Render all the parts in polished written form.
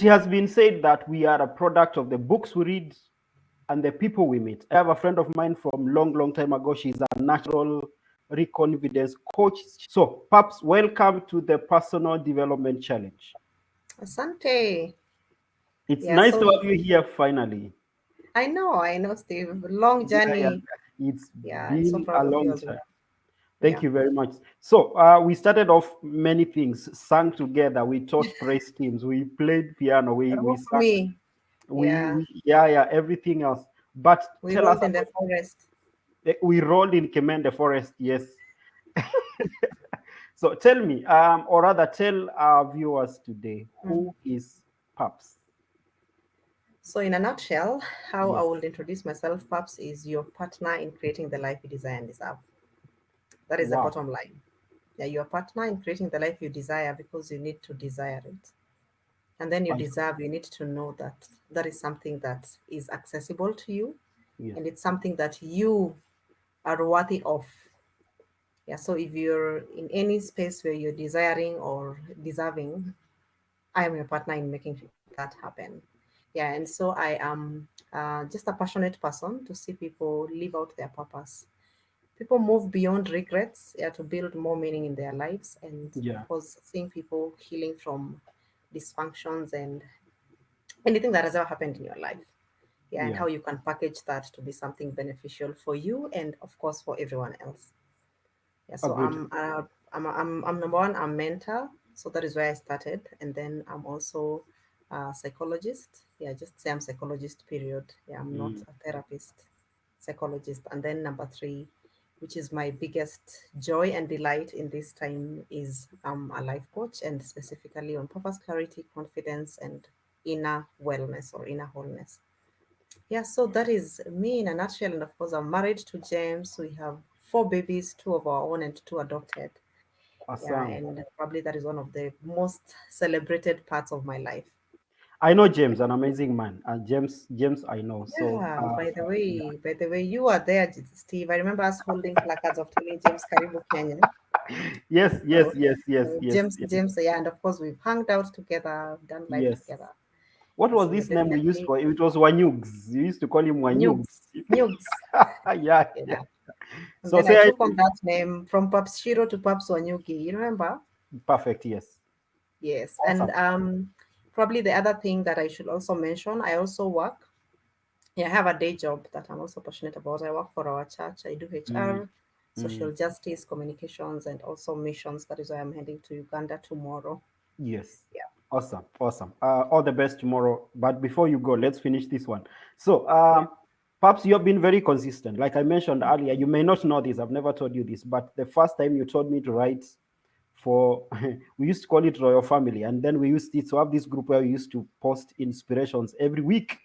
It has been said that we are a product of the books we read and the people we meet. I have a friend of mine from long time ago. She's a natural reconfidence coach. So, Paps, welcome to the Personal Development Challenge. Asante. It's Yeah, nice to so have you here finally. I know, Steve. Long Yeah. journey. It's Yeah, I'm so been a proud of you long as time. well. Thank Yeah. you very much. So, we started off many things, sang together, we taught praise teams, we played piano, we Rock sang, me. Yeah. yeah, everything else. But We tell us rolled in the about, forest. we rolled in Kemende Forest, yes. So tell me, or rather tell our viewers today, Mm. who is Paps? So in a nutshell, how I Yes. will introduce myself, Paps, is your partner in creating the life you desire and deserve. That is the Wow. bottom line. Yeah, your partner in creating the life you desire because you need to desire it. And then you I, deserve, you need to know that that is something that is accessible to you yes. and it's something that you are worthy of. Yeah, so if you're in any space where you're desiring or deserving, I am your partner in making that happen. Yeah, and so I am just a passionate person to see people live out their purpose. People move beyond regrets, yeah, to build more meaning in their lives, and Yeah. of course, seeing people healing from dysfunctions and anything that has ever happened in your life. Yeah, and Yeah. how you can package that to be something beneficial for you and, of course, for everyone else. Yeah, so Agreed. I'm number one, I'm mentor, so that is where I started, and then I'm also a psychologist. Yeah, just say I'm psychologist. Period. Yeah, I'm not Mm. a therapist, psychologist. And then number three, which is my biggest joy and delight in this time, is I'm a life coach, and specifically on purpose, clarity, confidence, and inner wellness or inner wholeness. Yeah, so that is me in a nutshell. And of course, I'm married to James. We have four babies, two of our own and two adopted. Yeah, Awesome. and probably that is one of the most celebrated parts of my life. I know James, an amazing man. James, I know. So, Yeah, yeah. by the way, you are there, Steve. I remember us holding placards of telling James Karibu Kenya. Yes, yes, So, yes, yes, yes, yes, James, yeah, and of course we've hung out together, done life yes. together. What Yeah, was so you're this name we used definitely for? It was Wanyugs. You used to call him Wanyugs. Nugs, Nugs. Yeah, yeah. Yeah. And So then I say I, took on that name from Paps Shiro to Paps Wanyuki. You remember? perfect. Yes. Yes. And Awesome. probably the other thing that I should also mention, I also work. Yeah, I have a day job that I'm also passionate about. I work for our church. I do Mm, HR, mm. social justice, communications, and also missions. That is why I'm heading to Uganda tomorrow. Yes. Yeah. Awesome. Awesome. All the best tomorrow. But before you go, let's finish this one. So, Yeah. perhaps you have been very consistent. Like I mentioned earlier, you may not know this. I've never told you this, but the first time you told me to write for, we used to call it Royal Family, and then we used it to have this group where we used to post inspirations every week,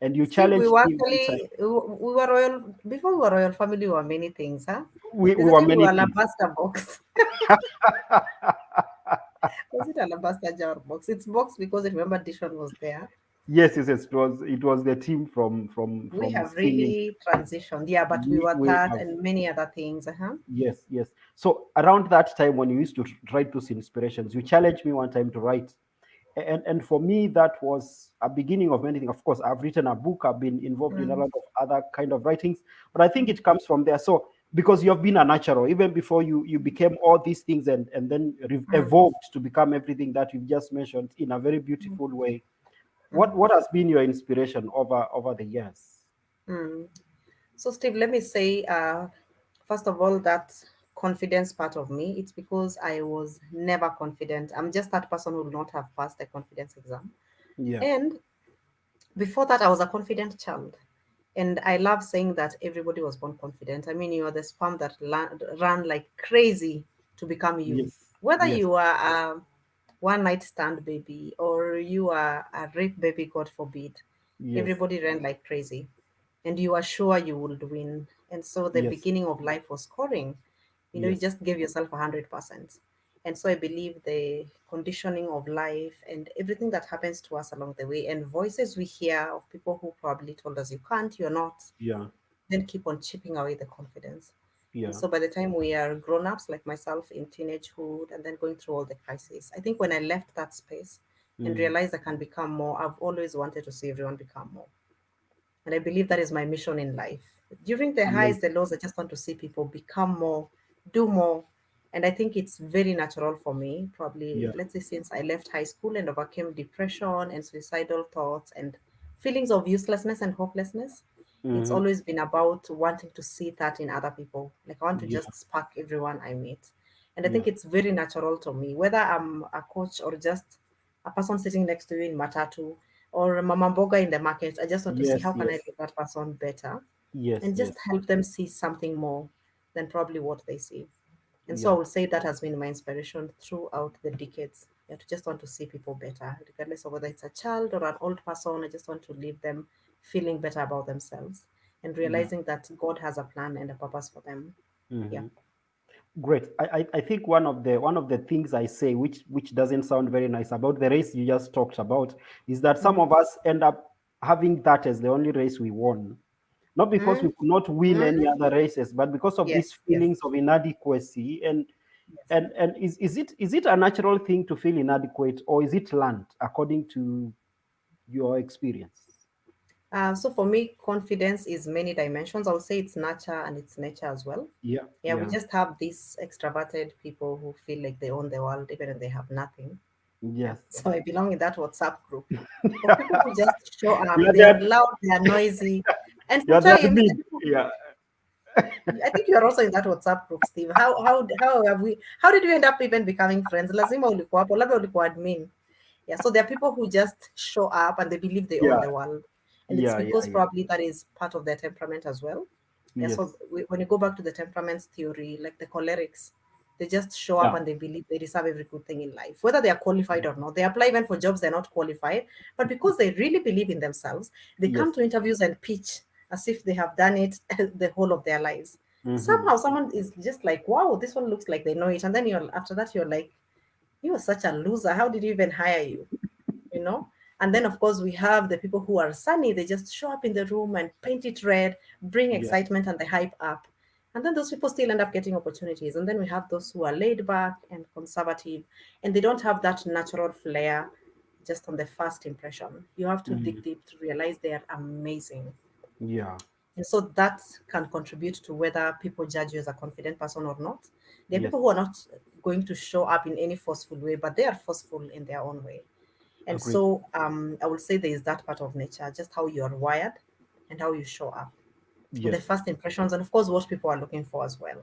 and you Steve, we challenged were me one time. actually, we were royal, before we were royal family, we were many things, huh? We There's a were time we many were things. alabaster box. Was it alabaster jar box? It's box because remember Dishon was there. Yes, yes, yes. It was the team We from have singing. really transitioned. Yeah, but we were We that have. and many other things. Uh-huh. Yes, yes. So around that time when you used to write those inspirations, you challenged me one time to write. And for me, that was a beginning of many things. Of course, I've written a book, I've been involved in a Mm, lot of other kind of writings, but I think mm, it comes from there. So because you have been a natural, even before you became all these things and then mm, evolved to become everything that you've just mentioned in a very mm, beautiful way. mm, What has been your inspiration over the years? mm. So, Steve, let me say, first of all, that confidence part of me, it's because I was never confident. I'm just that person who would not have passed the confidence exam. Yeah. And before that, I was a confident child. And I love saying that everybody was born confident. I mean, you are the sperm that ran like crazy to become you. Yes. Whether Yes. you are a one night stand baby or you are a rape baby, God forbid, Yes. everybody ran like crazy. And you are sure you would win. And so the Yes. beginning of life was scoring. You Yes. just gave yourself 100%. And so I believe the conditioning of life and everything that happens to us along the way and voices we hear of people who probably told us you can't, you're not, Yeah. then keep on chipping away the confidence. And Yeah. so by the time we are grown ups, like myself in teenagehood and then going through all the crises, I think when I left that space, and Mm. realize I can become more. I've always wanted to see everyone become more. And I believe that is my mission in life. During the highs, Amazing. the lows, I just want to see people become more, do more. And I think it's very natural for me, probably, Yeah. let's say, since I left high school and overcame depression and suicidal thoughts and feelings of uselessness and hopelessness. It's Mm-hmm. always been about wanting to see that in other people. Like, I want to Yeah. just spark everyone I meet. And I Yeah. think it's very natural to me, whether I'm a coach or just a person sitting next to you in Matatu or Mama Mboga in the market. I just want to see Yes. how can I Yes. make that person better Yes. and just Yes. help them see something more than probably what they see. And so I Yeah. will say that has been my inspiration throughout the decades. Yeah, to just want to see people better, regardless of whether it's a child or an old person. I just want to leave them feeling better about themselves and Yeah. realizing that God has a plan and a purpose for them. Yeah. Mm-hmm. Great. I think one of the things I say, which doesn't sound very nice about the race you just talked about, is that some Mm-hmm. of us end up having that as the only race we won. Not because we could not win Mm-hmm. any other races, but because of these Yes, yes, feelings of inadequacy. And yes. and and is it a natural thing to feel inadequate, or is it learned according to your experience? So for me, confidence is many dimensions. I would say it's nurture and it's nature as well. Yeah, Yeah, we yeah, just have these extroverted people who feel like they own the world even if they have nothing. Yeah. yes. So I belong in that WhatsApp group of people who just show up. you are They are that loud, they are noisy. And you are the sometimes the admin. people, Yeah. I think you are also in that WhatsApp group, Steve. How did you end up even becoming friends? Lazima ulikuwa hapo, labda ulikuwa admin. Yeah, so there are people who just show up and they believe they own Yeah, the world. And it's yeah, yeah, because yeah. probably that is part of their temperament as well. Yeah, so Yes. when you go back to the temperaments theory, like the cholerics, they just show up Yeah. and they believe they deserve every good thing in life, whether they are qualified or not. They apply even for jobs they're not qualified, but because they really believe in themselves, they come Yes. to interviews and pitch as if they have done it the whole of their lives. Mm-hmm. Somehow someone is just like, wow, this one looks like they know it. And then you're after that, you're like, you are such a loser. How did you even hire you? You know? And then, of course, we have the people who are sunny. They just show up in the room and paint it red, bring Yeah. excitement and the hype up. And then those people still end up getting opportunities. And then we have those who are laid back and conservative, and they don't have that natural flair just on the first impression. You have to dig Mm. deep to realize they are amazing. Yeah. And so that can contribute to whether people judge you as a confident person or not. There are Yes. people who are not going to show up in any forceful way, but they are forceful in their own way. And Agreed. so I would say there is that part of nature, just how you are wired and how you show up. The Yes. first impressions, and of course, what people are looking for as well.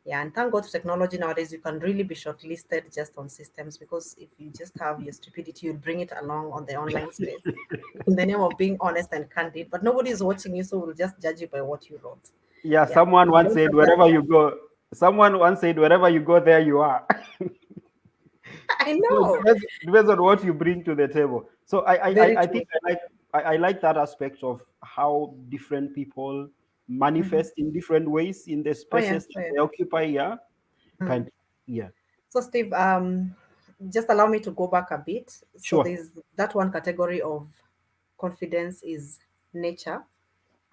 Yeah, and thank God for technology nowadays, you can really be shortlisted just on systems because if you just have your stupidity, you'll bring it along on the online space in the name of being honest and candid. But nobody is watching you, so we'll just judge you by what you wrote. Yeah. Yeah, Someone if you once don't said, have that, wherever you go, someone once said, wherever you go, there you are. I So it know. depends on what you bring to the table. So Very I think true. I like that aspect of how different people Hmm. manifest in different ways in the Oh yeah, spaces oh that yeah. they occupy. Yeah. Mm. Kind. Yeah. So, Steve, just allow me to go back a bit. So, Sure. there's that one category of confidence is nature,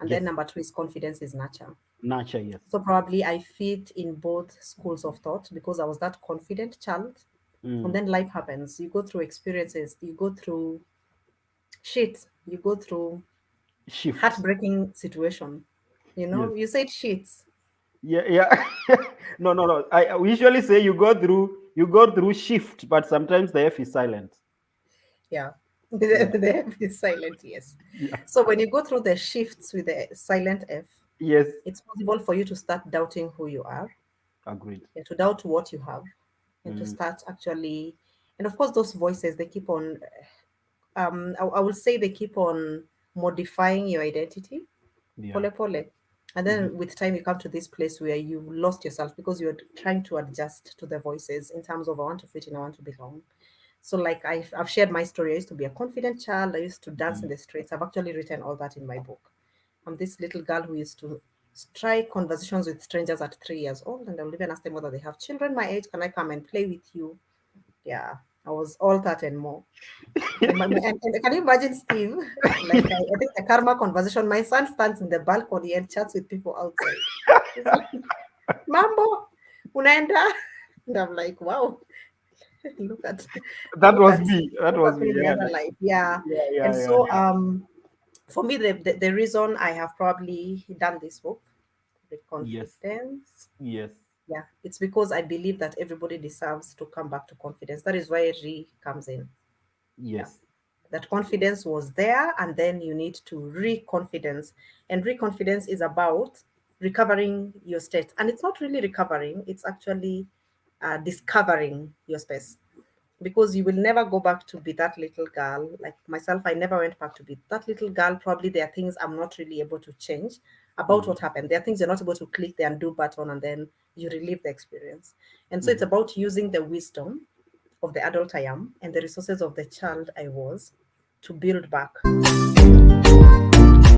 and then Yes. number two is confidence is nurture. Nurture. Yes. So, probably I fit in both schools of thought because I was that confident child. And Mm. then life happens. You go through experiences, you go through shit, you go through Shifts. heartbreaking situation. Yes. You said shits. Yeah. Yeah. No. No. No. We usually say you go through shift, but sometimes the F is silent. Yeah. Yeah. The F is silent, yes. Yeah. So when you go through the shifts with the silent F, Yes. it's possible for you to start doubting who you are, Agreed. yeah, to doubt what you have, and to Mm. start actually, and of course, those voices, they keep on, I will say they keep on modifying your identity, Yeah. pole pole. And Hmm. then with time, you come to this place where you've lost yourself because you're trying to adjust to the voices in terms of I want to fit in, I want to belong. So, like I've shared my story. I used to be a confident child. I used to dance in the streets. I've actually written all that in my book. I'm this little girl who used to strike conversations with strangers at 3 years old, and I would even ask them whether they have children my age. Can I come and play with you? Yeah, I was all that and more. And can you imagine, Steve? Like I think the karma conversation. My son stands in the balcony and chats with people outside. He's like, "Mambo, unaenda?" And I'm like, "Wow." look at That look was at me. That look was at me me. in the Yeah, other life. Yeah. yeah, And yeah, yeah, so yeah. for me, the reason I have probably done this book, the Yes, confidence, yes, yeah, it's because I believe that everybody deserves to come back to confidence. That is why re comes in. Yeah. yes. That confidence was there, and then you need to reconfidence. And reconfidence is about recovering your state. And it's not really recovering, it's actually discovering your space, because you will never go back to be that little girl. Like myself, I never went back to be that little girl. Probably there are things I'm not really able to change about Mm-hmm, what happened. There are things you're not able to click the undo button and then you relive the experience. And so it's mm-hmm, about using the wisdom of the adult I am and the resources of the child I was to build back.